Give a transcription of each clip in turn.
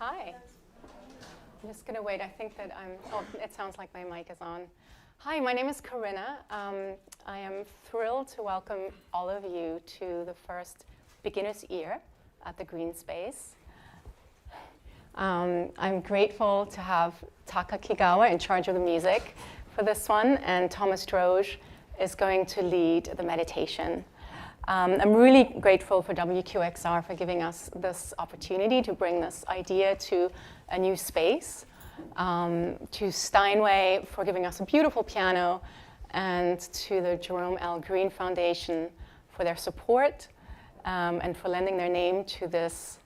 Hi. I'm just going to wait. I think that it sounds like my mic is on. Hi, my name is Corinna. I am thrilled to welcome all of you to the first beginner's ear at the Greene space. I'm grateful to have Taka Kigawa in charge of the music for this one, and Thomas Droge is going to lead the meditation. I'm really grateful for WQXR for giving us this opportunity to bring this idea to a new space, to Steinway for giving us a beautiful piano, and to the Jerome L. Greene Foundation for their support and for lending their name to this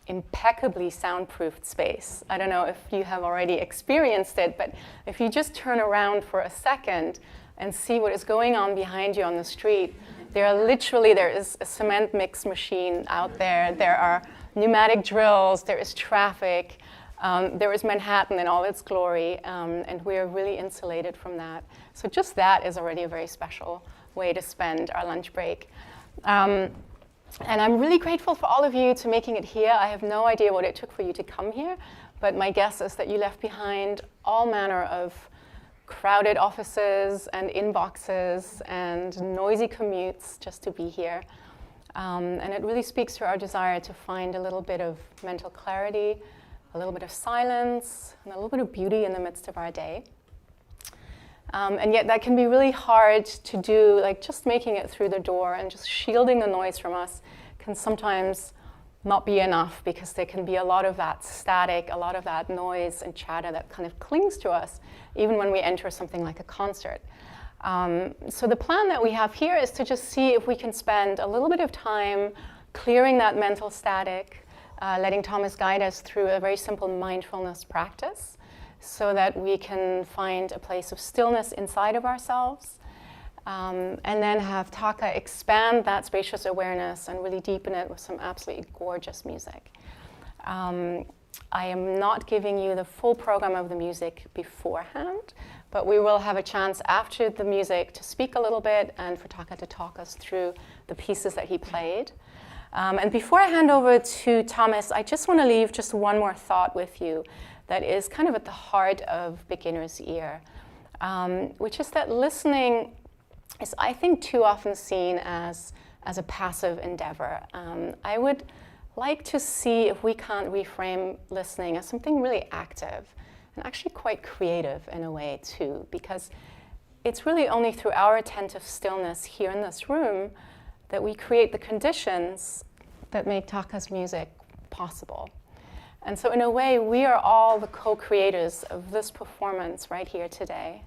impeccably soundproofed space. I don't know if you have already experienced it, but if you just turn around for a second and see what is going on behind you on the street, there is a cement mix machine out there. There are pneumatic drills. There is traffic. There is Manhattan in all its glory, and we are really insulated from that. So just that is already a very special way to spend our lunch break. And I'm really grateful for all of you to making it here. I have no idea what it took for you to come here, but my guess is that you left behind all manner of crowded offices and inboxes and noisy commutes just to be here. And it really speaks to our desire to find a little bit of mental clarity, a little bit of silence, and a little bit of beauty in the midst of our day. And yet that can be really hard to do, like just making it through the door and just shielding the noise from us can sometimes not be enough, because there can be a lot of that static, a lot of that noise and chatter that kind of clings to us even when we enter something like a concert. So the plan that we have here is to just see if we can spend a little bit of time clearing that mental static, letting Thomas guide us through a very simple mindfulness practice so that we can find a place of stillness inside of ourselves, and then have Taka expand that spacious awareness and really deepen it with some absolutely gorgeous music. I am not giving you the full program of the music beforehand, but we will have a chance after the music to speak a little bit and for Taka to talk us through the pieces that he played. And before I hand over to Thomas, I just want to leave just one more thought with you that is kind of at the heart of beginner's ear, which is that listening is, I think, too often seen as a passive endeavor. I would like to see if we can't reframe listening as something really active and actually quite creative in a way too, because it's really only through our attentive stillness here in this room that we create the conditions that make Taka's music possible. And so in a way, we are all the co-creators of this performance right here today.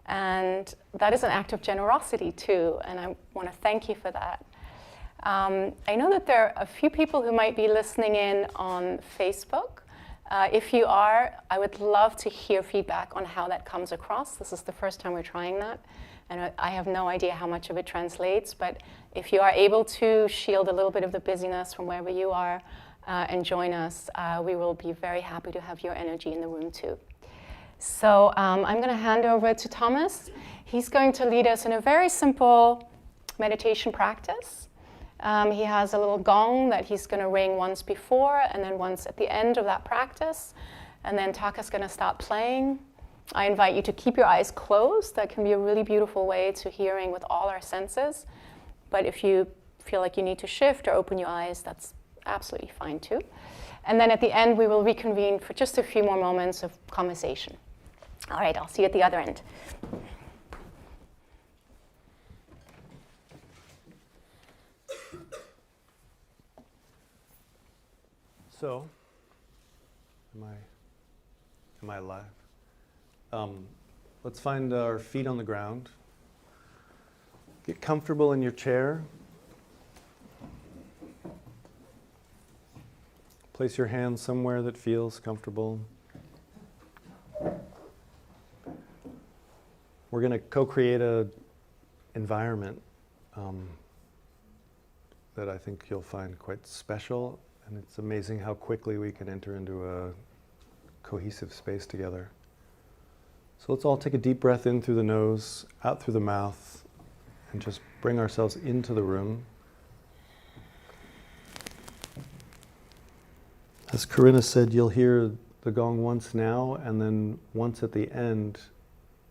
And that is an act of generosity too, and I want to thank you for that. I know that there are a few people who might be listening in on Facebook. If you are, I would love to hear feedback on how that comes across. This is the first time we're trying that, and I have no idea how much of it translates, but if you are able to shield a little bit of the busyness from wherever you are and join us, we will be very happy to have your energy in the room too. So I'm going to hand over to Thomas. He's going to lead us in a very simple meditation practice. He has a little gong that he's going to ring once before and then once at the end of that practice. And then Taka's going to start playing. I invite you to keep your eyes closed. That can be a really beautiful way to hearing with all our senses. But if you feel like you need to shift or open your eyes, that's absolutely fine too. And then at the end, we will reconvene for just a few more moments of conversation. All right, I'll see you at the other end. So, am I alive? Let's find our feet on the ground. Get comfortable in your chair. Place your hands somewhere that feels comfortable. We're going to co-create an environment that I think you'll find quite special. And it's amazing how quickly we can enter into a cohesive space together. So let's all take a deep breath in through the nose, out through the mouth, and just bring ourselves into the room. As Corinna said, you'll hear the gong once now and then once at the end.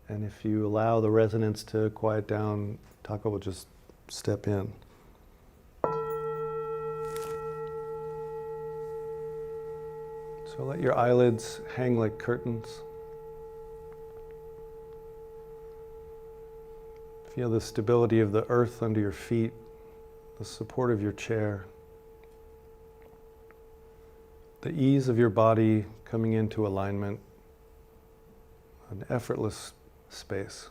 And if you allow the resonance to quiet down, Taka will just step in. So let your eyelids hang like curtains. Feel the stability of the earth under your feet, the support of your chair, the ease of your body coming into alignment, an effortless space.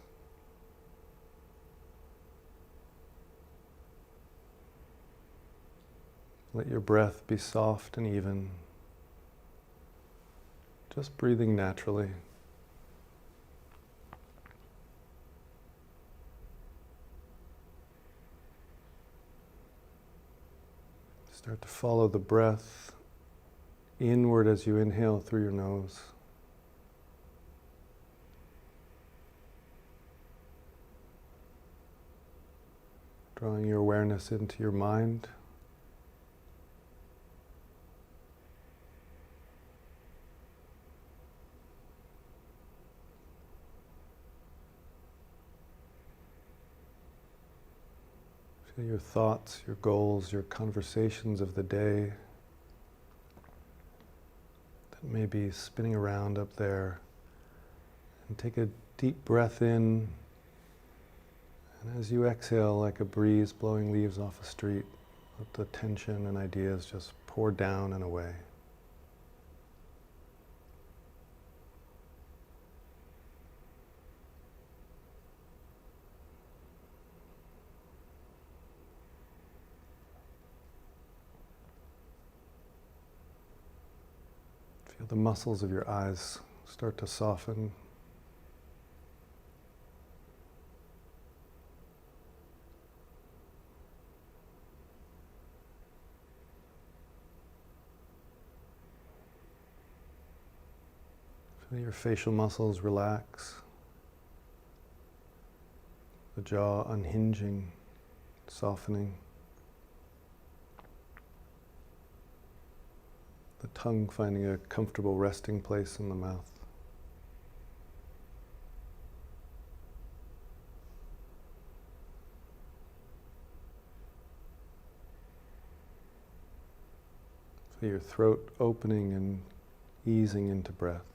Let your breath be soft and even, just breathing naturally. Start to follow the breath inward as you inhale through your nose. Drawing your awareness into your mind. Feel your thoughts, your goals, your conversations of the day that may be spinning around up there. And take a deep breath in. And as you exhale, like a breeze blowing leaves off a street, let the tension and ideas just pour down and away. Feel the muscles of your eyes start to soften. Feel your facial muscles relax, the jaw unhinging, softening, the tongue finding a comfortable resting place in the mouth. Feel your throat opening and easing into breath.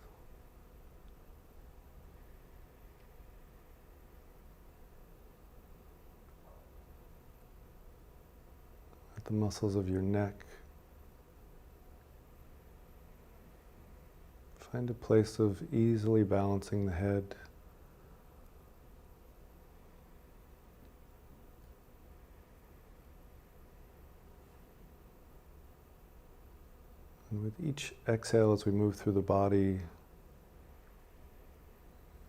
Let the muscles of your neck find a place of easily balancing the head. And with each exhale as we move through the body,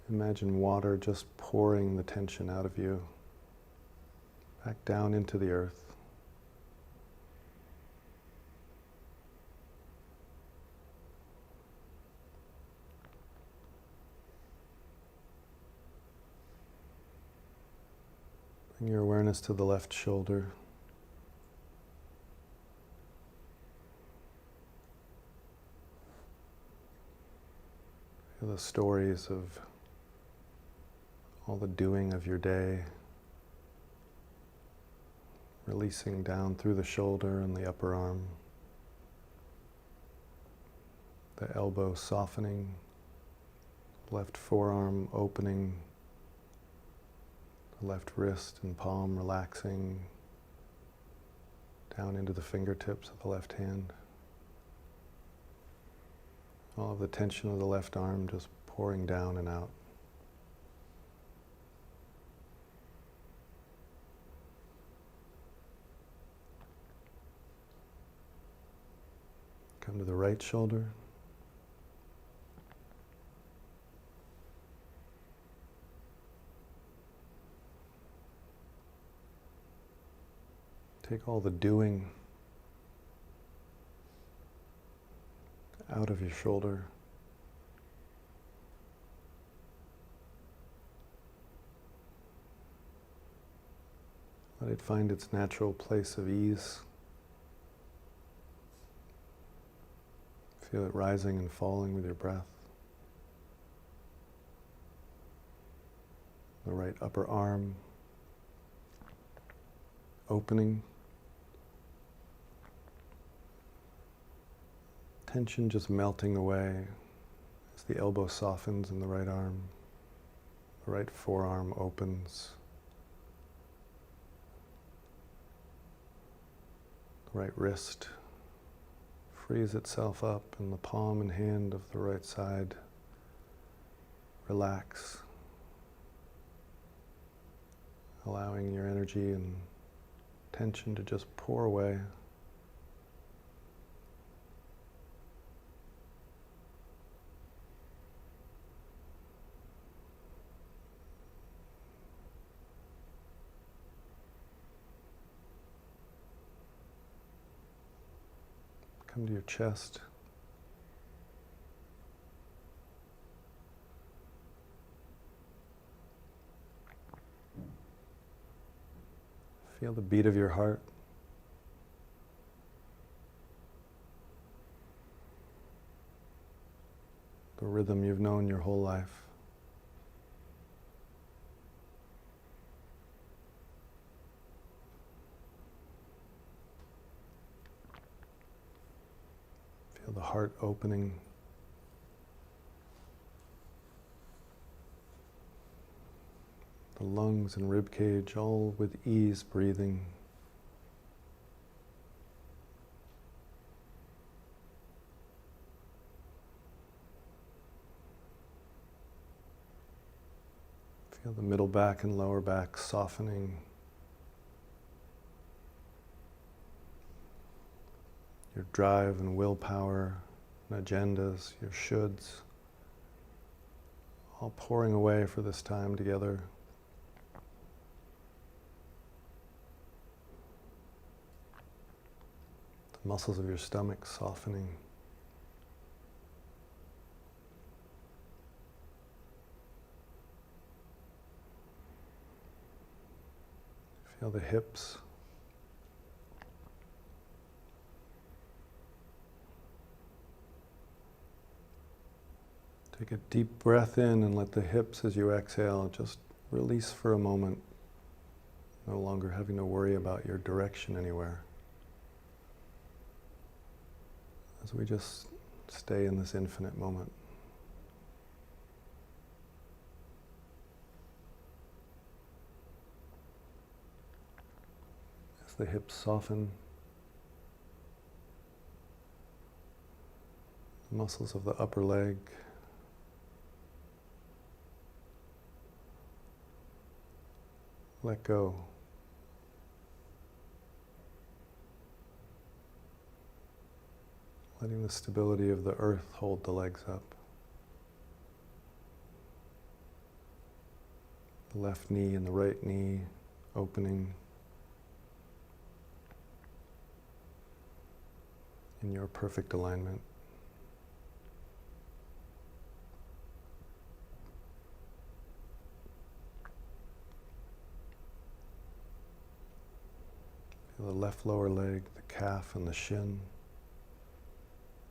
imagine water just pouring the tension out of you, back down into the earth. Bring your awareness to the left shoulder. Feel the stories of all the doing of your day, releasing down through the shoulder and the upper arm, the elbow softening, left forearm opening, the left wrist and palm relaxing down into the fingertips of the left hand. All of the tension of the left arm just pouring down and out. Come to the right shoulder. Take all the doing out of your shoulder. Let it find its natural place of ease. Feel it rising and falling with your breath. The right upper arm opening. Tension just melting away as the elbow softens in the right arm. The right forearm opens. The right wrist frees itself up, and the palm and hand of the right side relax, allowing your energy and tension to just pour away. Come to your chest. Feel the beat of your heart. The rhythm you've known your whole life. Feel the heart opening. The lungs and rib cage all with ease breathing. Feel the middle back and lower back softening. Your drive and willpower and agendas, your shoulds, all pouring away for this time together. The muscles of your stomach softening. Feel the hips. Take a deep breath in and let the hips, as you exhale, just release for a moment, no longer having to worry about your direction anywhere. As we just stay in this infinite moment. As the hips soften, the muscles of the upper leg let go. Letting the stability of the earth hold the legs up. The left knee and the right knee opening in your perfect alignment. Feel the left lower leg, the calf and the shin.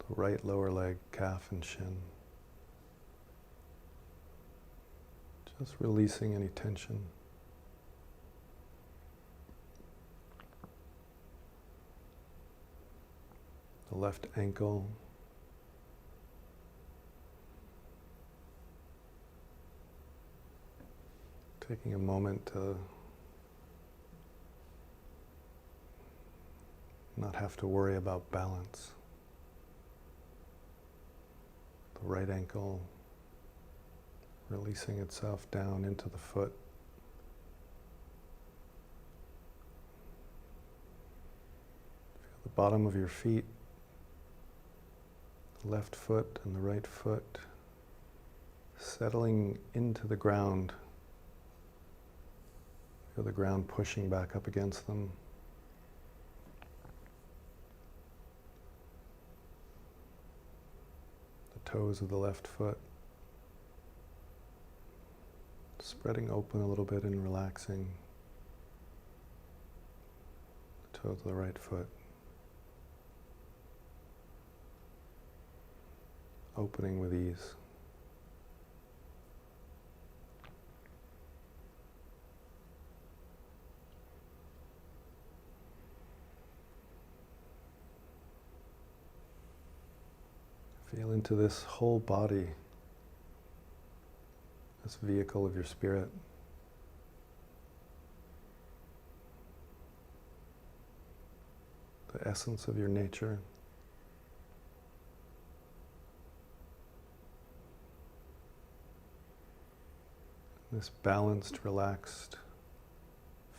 The right lower leg, calf and shin. Just releasing any tension. The left ankle. Taking a moment to not have to worry about balance. The right ankle releasing itself down into the foot. Feel the bottom of your feet, the left foot and the right foot settling into the ground. Feel the ground pushing back up against them. Toes of the left foot, spreading open a little bit and relaxing. The toes of the right foot. opening with ease. Feel into this whole body, this vehicle of your spirit. The essence of your nature. This balanced, relaxed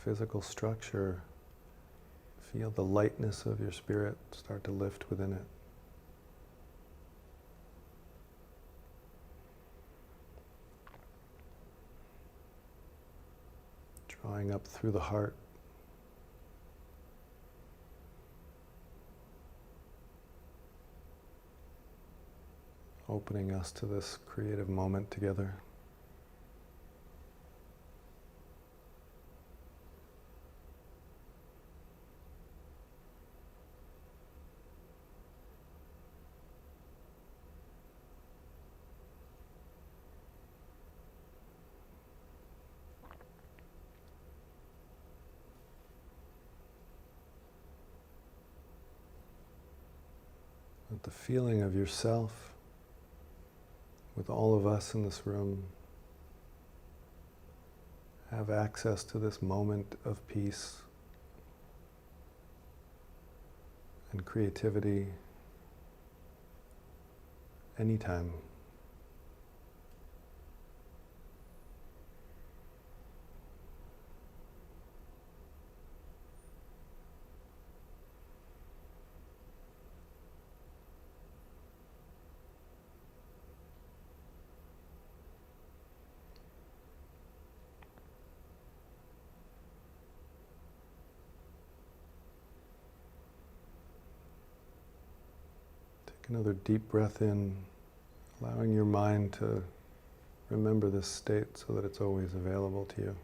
physical structure, feel the lightness of your spirit start to lift within it. Drawing up through the heart. Opening us to this creative moment together. Let the feeling of yourself with all of us in this room have access to this moment of peace and creativity anytime. Another deep breath in, allowing your mind to remember this state so that it's always available to you.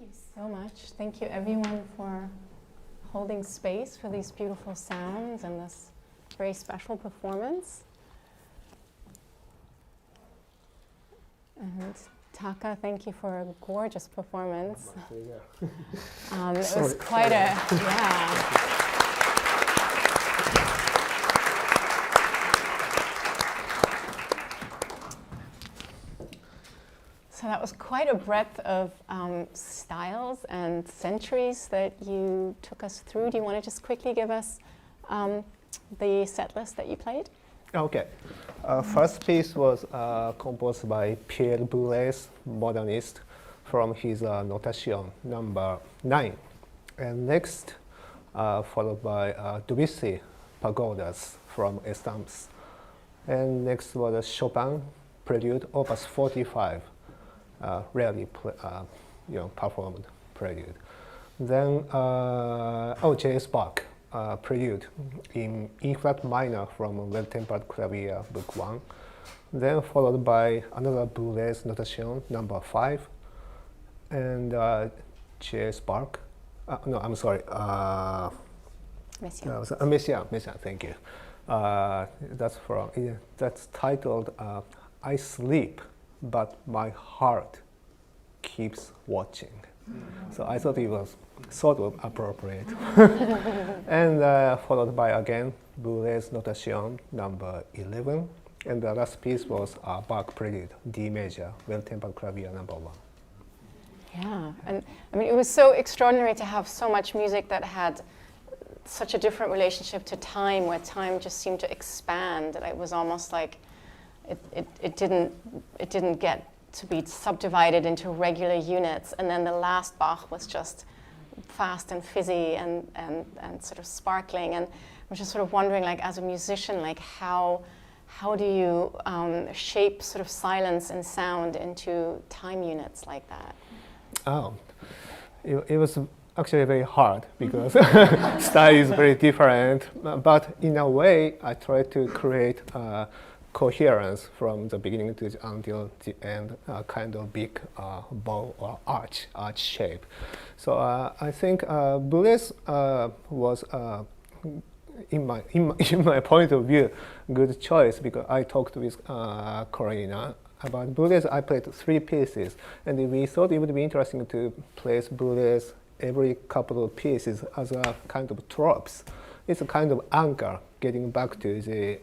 Thank you so much. Thank you everyone for holding space for these beautiful sounds and this very special performance. And Taka, thank you for a gorgeous performance. It was quite a, yeah. So that was quite a breadth of styles and centuries that you took us through. Do you want to just quickly give us the set list that you played? Okay. First piece was composed by Pierre Boulez, modernist, from his Notation number 9. And next, followed by Debussy pagodas from Estampes. And next was Chopin Prelude, Opus 45, rarely performed Prelude. Then J.S. Bach Prelude in E flat minor from Well-Tempered Clavier, Book 1. Then followed by another Boulez Notation, number 5, and J.S. Bach. No, I'm sorry. Messiaen, thank you. That's titled I Sleep, But My Heart Keeps Watching. So I thought it was sort of appropriate. And followed by again Boulez Notation number 11. And the last piece was Bach Prelude, D major, Well-Tempered Clavier number 1. Yeah, and I mean, it was so extraordinary to have so much music that had such a different relationship to time, where time just seemed to expand. That it was almost like it didn't get to be subdivided into regular units. And then the last Bach was just fast and fizzy and sort of sparkling. And I was just sort of wondering, like, as a musician, like how do you shape sort of silence and sound into time units like that? Oh, it was actually very hard because style is very different. But in a way, I tried to create coherence from the beginning to until the end, kind of big bow or arch shape. So I think Boulez was, in my point of view, good choice, because I talked with Corina about Boulez. I played 3 pieces, and we thought it would be interesting to place Boulez every couple of pieces as a kind of tropes. It's a kind of anchor getting back to the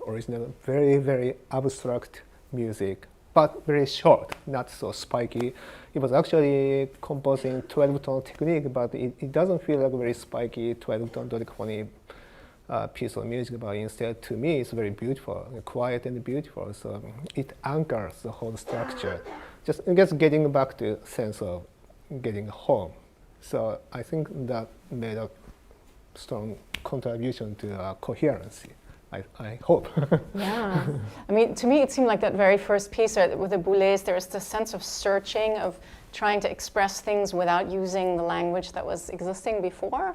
original, very, very abstract music, but very short, not so spiky. It was actually composing 12-tone technique, but it doesn't feel like a very spiky 12-tone dodecaphonic piece of music, but instead, to me, it's very beautiful, quiet and beautiful. So it anchors the whole structure, just getting back to sense of getting home. So I think that made a strong contribution to coherency. I hope. Yeah, I mean, to me, it seemed like that very first piece with the Boulez, there was this sense of searching, of trying to express things without using the language that was existing before,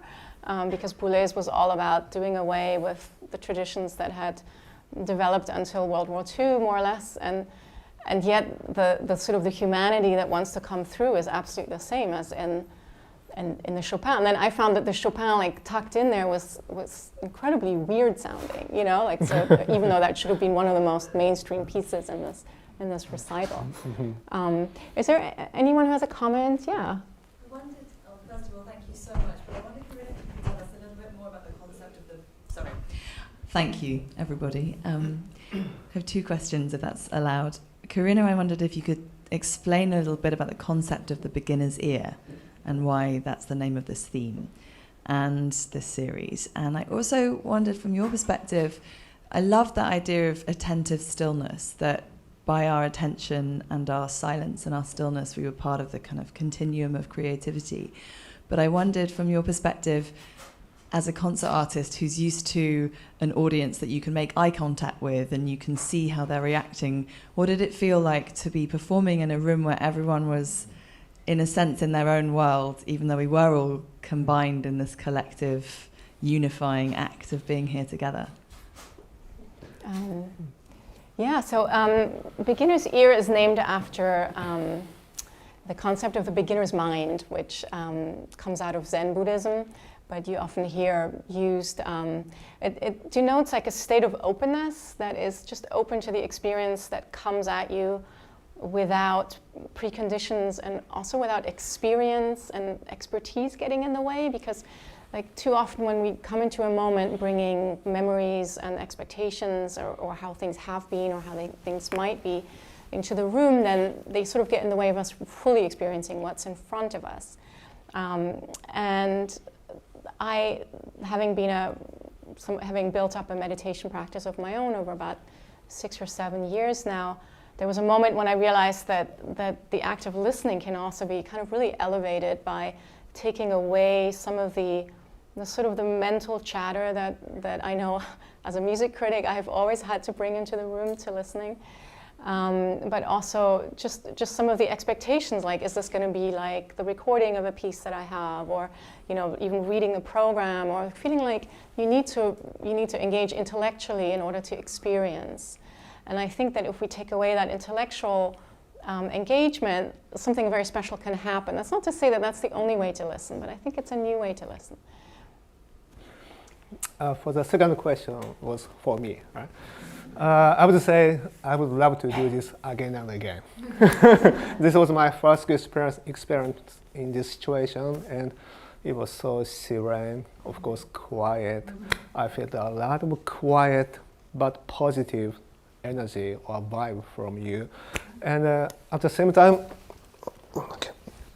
because Boulez was all about doing away with the traditions that had developed until World War II, more or less, and yet the sort of the humanity that wants to come through is absolutely the same as in the Chopin. And then I found that the Chopin, like, tucked in there was incredibly weird sounding, you know, like, so even though that should have been one of the most mainstream pieces in this recital. Is there anyone who has a comment? Yeah. I wondered, first of all, thank you so much, but I wondered if you could tell us a little bit more about the concept of the, sorry. Thank you, everybody. I have 2 questions, if that's allowed. Karina, I wondered if you could explain a little bit about the concept of the beginner's ear and why that's the name of this theme and this series. And I also wondered, from your perspective, I love that idea of attentive stillness, that by our attention and our silence and our stillness, we were part of the kind of continuum of creativity. But I wondered, from your perspective, as a concert artist who's used to an audience that you can make eye contact with and you can see how they're reacting, what did it feel like to be performing in a room where everyone was, in a sense, in their own world, even though we were all combined in this collective, unifying act of being here together? Yeah, so beginner's ear is named after the concept of the beginner's mind, which comes out of Zen Buddhism, but you often hear used, it denotes like a state of openness that is just open to the experience that comes at you without preconditions and also without experience and expertise getting in the way, because like too often when we come into a moment bringing memories and expectations or how things have been or how things might be into the room, then they sort of get in the way of us fully experiencing what's in front of us. And I, having built up a meditation practice of my own over about 6 or 7 years now, there was a moment when I realized that the act of listening can also be kind of really elevated by taking away some of the the sort of the mental chatter that I know as a music critic I've always had to bring into the room to listening. But also just some of the expectations, like, is this going to be like the recording of a piece that I have, or, you know, even reading the program, or feeling like you need to engage intellectually in order to experience. And I think that if we take away that intellectual engagement, something very special can happen. That's not to say that that's the only way to listen, but I think it's a new way to listen. For the second question was for me, right? I would say I would love to do this again and again. This was my first experience in this situation, and it was so serene, of course quiet. I felt a lot of quiet but positive energy or vibe from you. And at the same time,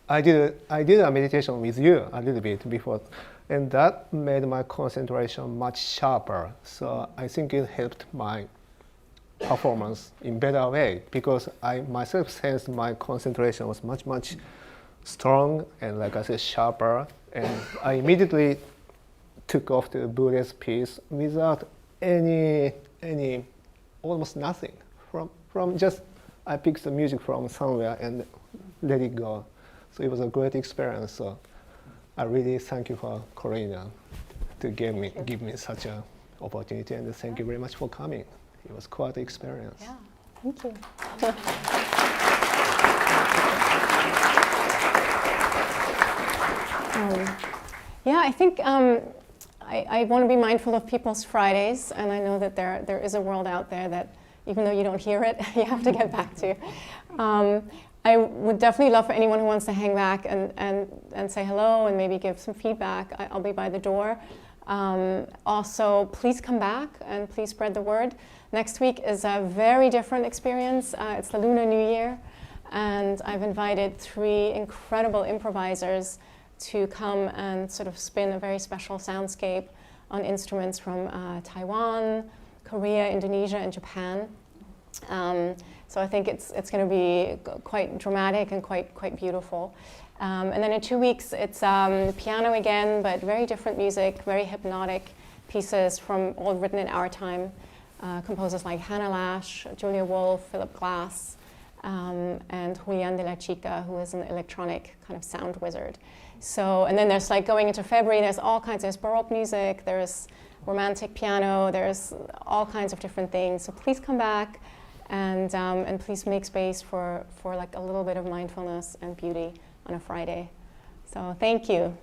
I did a meditation with you a little bit before, and that made my concentration much sharper. So I think it helped my performance in better way, because I myself sensed my concentration was much strong and, like I said, sharper. And I immediately took off the Buddha's piece without any almost nothing. From just I picked the music from somewhere and let it go. So it was a great experience. So I really thank you for Greene to give me such an opportunity, and thank you very much for coming. It was quite an experience. Yeah, thank you. Yeah, I think I want to be mindful of people's Fridays, and I know that there is a world out there that, even though you don't hear it, you have to get back to. I would definitely love for anyone who wants to hang back and say hello and maybe give some feedback. I'll be by the door. Also, please come back and please spread the word. Next week is a very different experience. It's the Lunar New Year, and I've invited 3 incredible improvisers to come and sort of spin a very special soundscape on instruments from Taiwan, Korea, Indonesia, and Japan. So I think it's going to be quite dramatic and quite beautiful. And then in 2 weeks, it's piano again, but very different music, very hypnotic pieces from all written in our time. Composers like Hannah Lash, Julia Wolf, Philip Glass, and Julian de la Chica, who is an electronic kind of sound wizard. So, and then there's, like, going into February, there's all kinds, there's Baroque music, there's romantic piano, there's all kinds of different things. So please come back and please make space for like a little bit of mindfulness and beauty on a Friday. So thank you.